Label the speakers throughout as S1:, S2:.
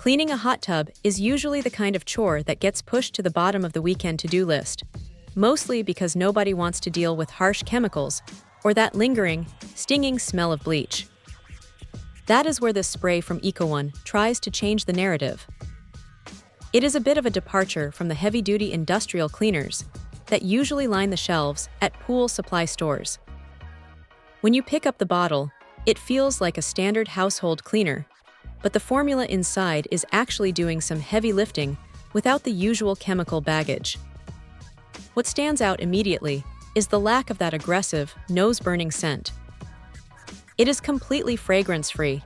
S1: Cleaning a hot tub is usually the kind of chore that gets pushed to the bottom of the weekend to-do list, mostly because nobody wants to deal with harsh chemicals or that lingering, stinging smell of bleach. That is where this spray from EcoOne tries to change the narrative. It is a bit of a departure from the heavy-duty industrial cleaners that usually line the shelves at pool supply stores. When you pick up the bottle, it feels like a standard household cleaner, but the formula inside is actually doing some heavy lifting without the usual chemical baggage. What stands out immediately is the lack of that aggressive, nose-burning scent. It is completely fragrance-free,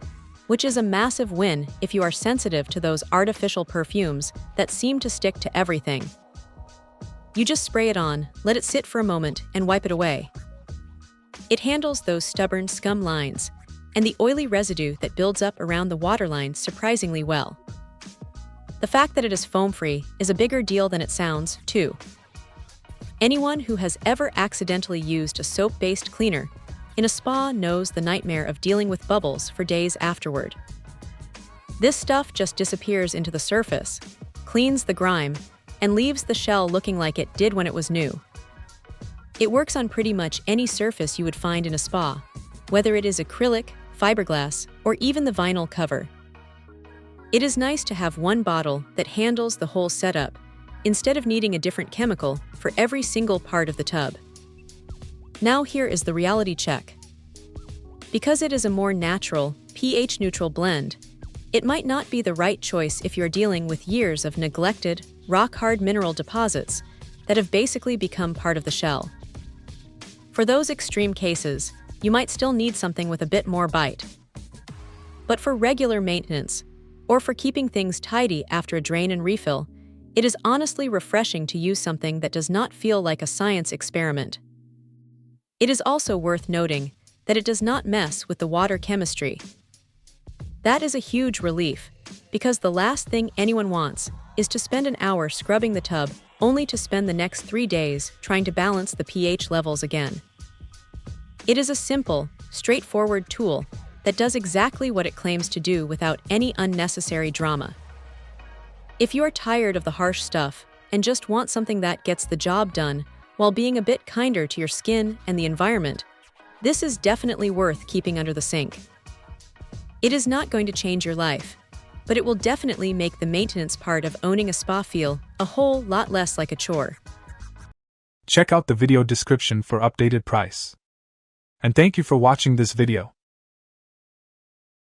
S1: which is a massive win if you are sensitive to those artificial perfumes that seem to stick to everything. You just spray it on, let it sit for a moment, and wipe it away. It handles those stubborn scum lines and the oily residue that builds up around the waterline surprisingly well. The fact that it is foam-free is a bigger deal than it sounds, too. Anyone who has ever accidentally used a soap-based cleaner in a spa knows the nightmare of dealing with bubbles for days afterward. This stuff just disappears into the surface, cleans the grime, and leaves the shell looking like it did when it was new. It works on pretty much any surface you would find in a spa, whether it is acrylic, fiberglass, or even the vinyl cover. It is nice to have one bottle that handles the whole setup, instead of needing a different chemical for every single part of the tub. Now here is the reality check. Because it is a more natural, pH-neutral blend, it might not be the right choice if you're dealing with years of neglected, rock-hard mineral deposits that have basically become part of the shell. For those extreme cases, you might still need something with a bit more bite. But for regular maintenance, or for keeping things tidy after a drain and refill, it is honestly refreshing to use something that does not feel like a science experiment. It is also worth noting that it does not mess with the water chemistry. That is a huge relief, because the last thing anyone wants is to spend an hour scrubbing the tub only to spend the next 3 days trying to balance the pH levels again. It is a simple, straightforward tool that does exactly what it claims to do without any unnecessary drama. If you are tired of the harsh stuff and just want something that gets the job done while being a bit kinder to your skin and the environment, this is definitely worth keeping under the sink. It is not going to change your life, but it will definitely make the maintenance part of owning a spa feel a whole lot less like a chore.
S2: Check out the video description for updated price. And thank you for watching this video.